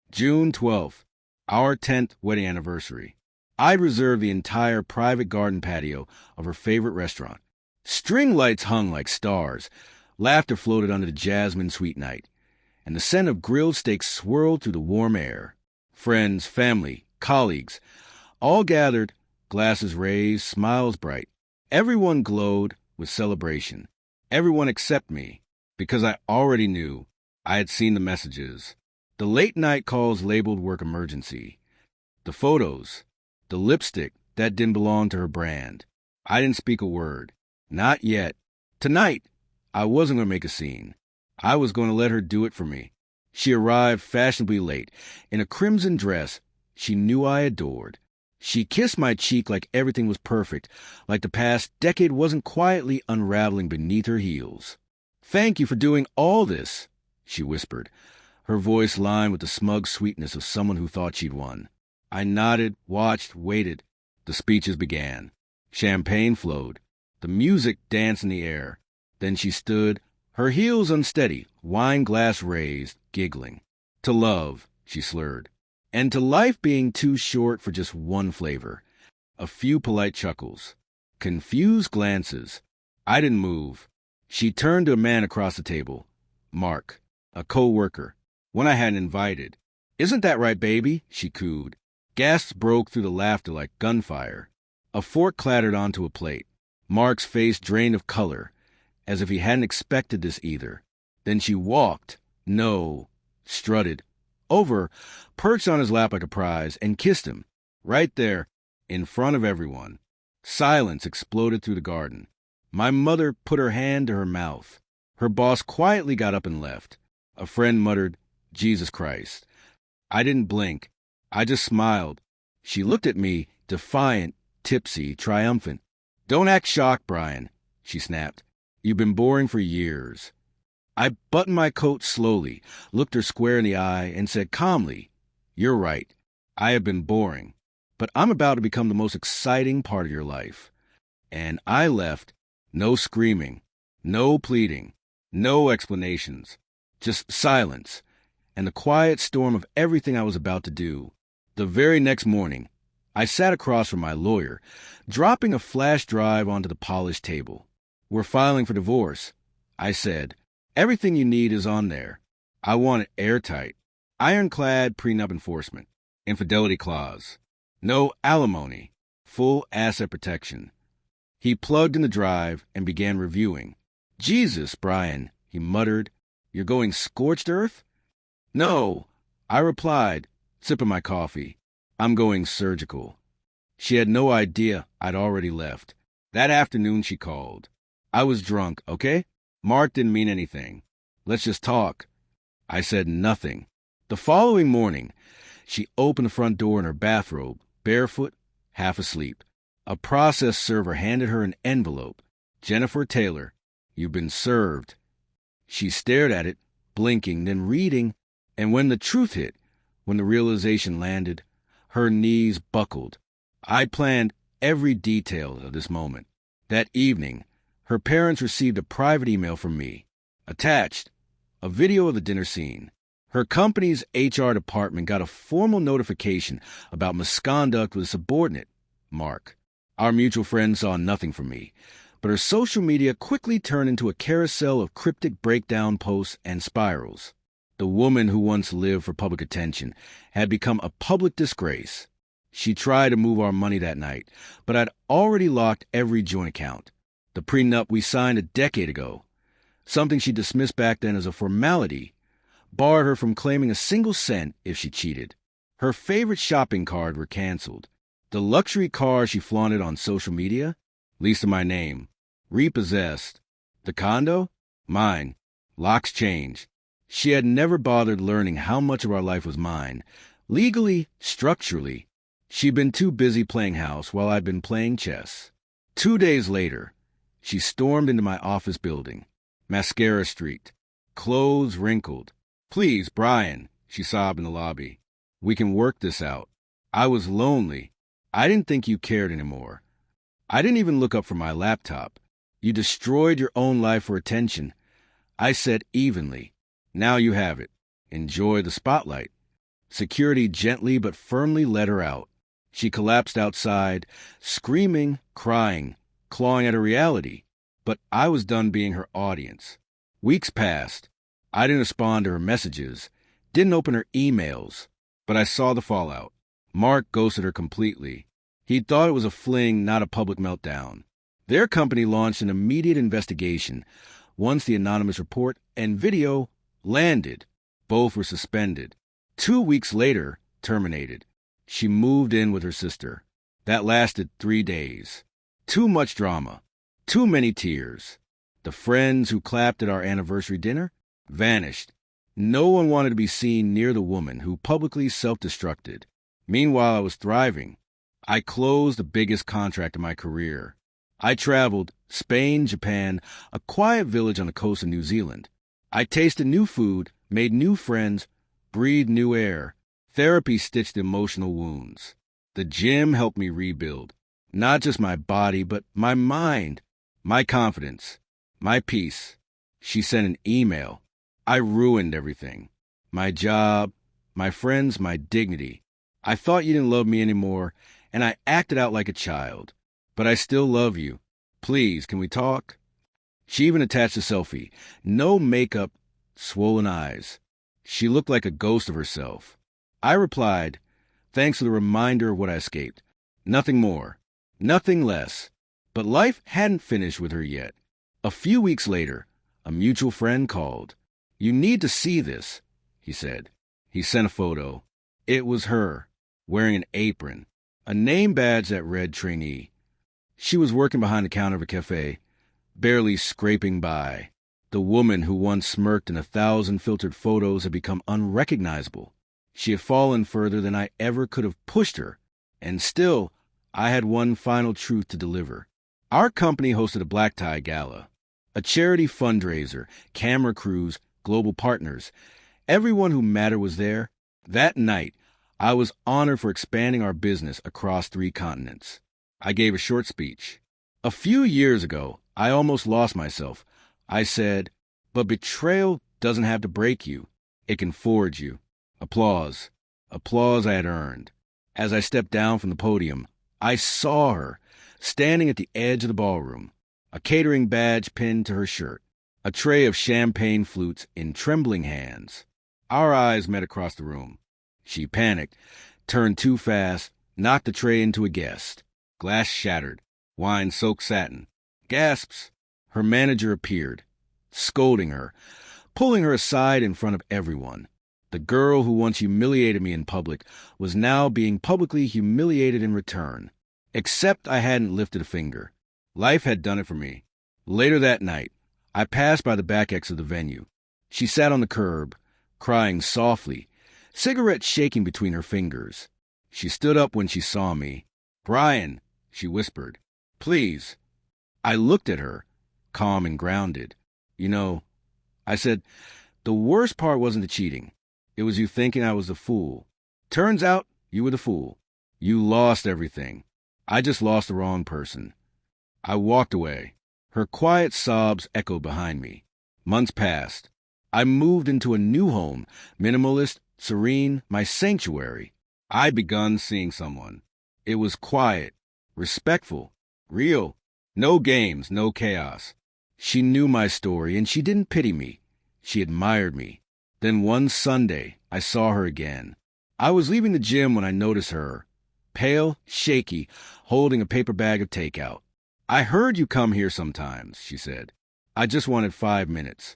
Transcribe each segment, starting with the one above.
June 12th, our 10th wedding anniversary. I'd reserved the entire private garden patio of her favorite restaurant. String lights hung like stars, laughter floated under the jasmine sweet night, and the scent of grilled steaks swirled through the warm air. Friends, family, colleagues, all gathered, glasses raised, smiles bright. Everyone glowed with celebration. Everyone except me, because I already knew. I had seen the messages. The late-night calls labeled work emergency. The photos. The lipstick that didn't belong to her brand. I didn't speak a word. Not yet. Tonight, I wasn't going to make a scene. I was going to let her do it for me. She arrived fashionably late, in a crimson dress she knew I adored. She kissed my cheek like everything was perfect, like the past decade wasn't quietly unraveling beneath her heels. "Thank you for doing all this," she whispered, her voice lined with the smug sweetness of someone who thought she'd won. I nodded, watched, waited. The speeches began. Champagne flowed. The music danced in the air. Then she stood, her heels unsteady, wine glass raised, giggling. "To love," she slurred. "And to life being too short for just one flavor." A few polite chuckles. Confused glances. I didn't move. She turned to a man across the table. Mark, a co-worker, one I hadn't invited. "Isn't that right, baby?" she cooed. Gasps broke through the laughter like gunfire. A fork clattered onto a plate. Mark's face drained of color, as if he hadn't expected this either. Then she walked, strutted, over, perched on his lap like a prize, and kissed him, right there, in front of everyone. Silence exploded through the garden. My mother put her hand to her mouth. Her boss quietly got up and left. A friend muttered, "Jesus Christ." I didn't blink. I just smiled. She looked at me, defiant, tipsy, triumphant. "Don't act shocked, Brian," she snapped. "You've been boring for years." I buttoned my coat slowly, looked her square in the eye, and said calmly, "You're right. I have been boring. But I'm about to become the most exciting part of your life." And I left. No screaming, no pleading, no explanations. Just silence, and the quiet storm of everything I was about to do. The very next morning, I sat across from my lawyer, dropping a flash drive onto the polished table. "We're filing for divorce," I said. "Everything you need is on there. I want it airtight. Ironclad prenup enforcement. Infidelity clause. No alimony. Full asset protection." He plugged in the drive and began reviewing. "Jesus, Brian," he muttered. "You're going scorched earth?" "No," I replied, sipping my coffee. "I'm going surgical." She had no idea I'd already left. That afternoon she called. I was drunk, okay? Mark didn't mean anything. "Let's just talk." I said nothing. The following morning, she opened the front door in her bathrobe, barefoot, half asleep. A process server handed her an envelope. "Jennifer Taylor, you've been served." She stared at it, blinking, then reading, and when the truth hit, when the realization landed, her knees buckled. I planned every detail of this moment. That evening, her parents received a private email from me. Attached, a video of the dinner scene. Her company's HR department got a formal notification about misconduct with a subordinate, Mark. Our mutual friend saw nothing from me, but her social media quickly turned into a carousel of cryptic breakdown posts and spirals. The woman who once lived for public attention had become a public disgrace. She tried to move our money that night, but I'd already locked every joint account. The prenup we signed a decade ago, something she dismissed back then as a formality, barred her from claiming a single cent if she cheated. Her favorite shopping cards were canceled. The luxury car she flaunted on social media, leased in my name, repossessed. The condo, mine. Locks changed. She had never bothered learning how much of our life was mine. Legally, structurally, she'd been too busy playing house while I'd been playing chess. 2 days later, she stormed into my office building, mascara streaked, clothes wrinkled. "Please, Brian," she sobbed in the lobby. "We can work this out. I was lonely. I didn't think you cared anymore. I didn't even look up from my laptop. You destroyed your own life for attention." I said evenly, "Now you have it. Enjoy the spotlight." Security gently but firmly let her out. She collapsed outside, screaming, crying, clawing at her reality. But I was done being her audience. Weeks passed. I didn't respond to her messages, didn't open her emails, but I saw the fallout. Mark ghosted her completely. He thought it was a fling, not a public meltdown. Their company launched an immediate investigation. Once the anonymous report and video landed, both were suspended. 2 weeks later, terminated. She moved in with her sister. That lasted 3 days. Too much drama. Too many tears. The friends who clapped at our anniversary dinner vanished. No one wanted to be seen near the woman who publicly self-destructed. Meanwhile, I was thriving. I closed the biggest contract of my career. I traveled Spain, Japan, a quiet village on the coast of New Zealand. I tasted new food, made new friends, breathed new air. Therapy stitched emotional wounds. The gym helped me rebuild, not just my body, but my mind, my confidence, my peace. She sent an email. I ruined everything. My job, my friends, my dignity. I thought you didn't love me anymore, and I acted out like a child. But I still love you. Please, can we talk? She even attached a selfie. No makeup, swollen eyes. She looked like a ghost of herself. I replied, thanks for the reminder of what I escaped. Nothing more. Nothing less. But life hadn't finished with her yet. A few weeks later, a mutual friend called. You need to see this, he said. He sent a photo. It was her, wearing an apron, a name badge that read trainee. She was working behind the counter of a cafe, barely scraping by. The woman who once smirked in 1,000 filtered photos had become unrecognizable. She had fallen further than I ever could have pushed her. And still, I had one final truth to deliver. Our company hosted a black tie gala, a charity fundraiser, camera crews, global partners. Everyone who mattered was there. That night, I was honored for expanding our business across 3 continents. I gave a short speech. A few years ago, I almost lost myself. I said, but betrayal doesn't have to break you. It can forge you. Applause. Applause I had earned. As I stepped down from the podium, I saw her, standing at the edge of the ballroom, a catering badge pinned to her shirt, a tray of champagne flutes in trembling hands. Our eyes met across the room. She panicked, turned too fast, knocked the tray into a guest. Glass shattered, wine soaked satin. Gasps. Her manager appeared, scolding her, pulling her aside in front of everyone. The girl who once humiliated me in public was now being publicly humiliated in return. Except I hadn't lifted a finger. Life had done it for me. Later that night, I passed by the back exit of the venue. She sat on the curb, crying softly, cigarette shaking between her fingers. She stood up when she saw me. Brian, she whispered, please. I looked at her, calm and grounded. You know, I said, the worst part wasn't the cheating. It was you thinking I was the fool. Turns out you were the fool. You lost everything. I just lost the wrong person. I walked away. Her quiet sobs echoed behind me. Months passed. I moved into a new home, minimalist, serene, my sanctuary. I'd begun seeing someone. It was quiet, respectful, real. No games, no chaos. She knew my story, and she didn't pity me. She admired me. Then one Sunday, I saw her again. I was leaving the gym when I noticed her, pale, shaky, holding a paper bag of takeout. I heard you come here sometimes, she said. I just wanted 5 minutes.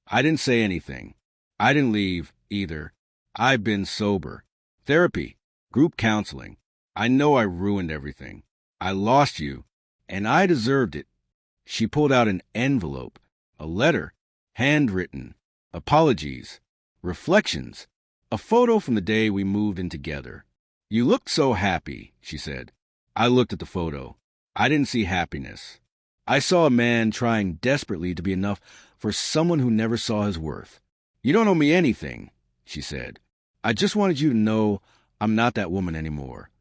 I didn't say anything. I didn't leave, either. I've been sober. Therapy, group counseling. I know I ruined everything. I lost you, and I deserved it. She pulled out an envelope, a letter, handwritten, apologies, reflections, a photo from the day we moved in together. You looked so happy, she said. I looked at the photo. I didn't see happiness. I saw a man trying desperately to be enough for someone who never saw his worth. You don't owe me anything, she said. I just wanted you to know I'm not that woman anymore.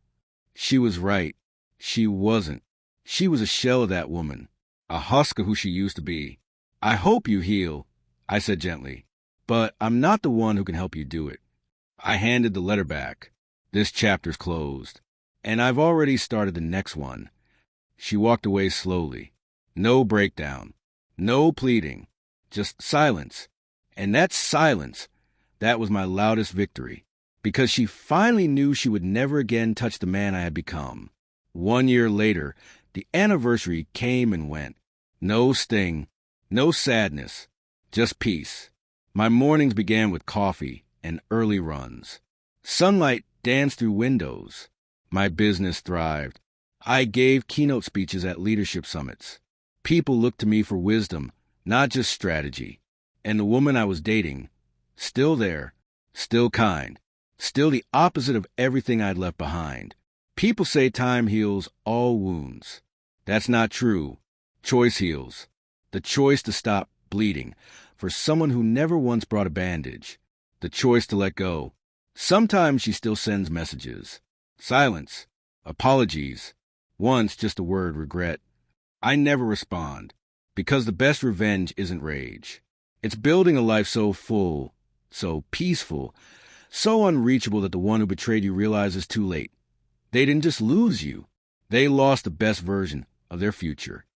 She was right. She wasn't. She was a shell of that woman, a husk of who she used to be. I hope you heal, I said gently, but I'm not the one who can help you do it. I handed the letter back. This chapter's closed, and I've already started the next one. She walked away slowly. No breakdown. No pleading. Just silence. And that silence, that was my loudest victory. Because she finally knew she would never again touch the man I had become. 1 year later, the anniversary came and went. No sting, no sadness, just peace. My mornings began with coffee and early runs. Sunlight danced through windows. My business thrived. I gave keynote speeches at leadership summits. People looked to me for wisdom, not just strategy. And the woman I was dating, still there, still kind, still the opposite of everything I'd left behind. People say time heals all wounds. That's not true. Choice heals. The choice to stop bleeding for someone who never once brought a bandage. The choice to let go. Sometimes she still sends messages. Silence. Apologies. Once just the word regret. I never respond, because the best revenge isn't rage. It's building a life so full, so peaceful, so unreachable that the one who betrayed you realizes too late. They didn't just lose you. They lost the best version of their future.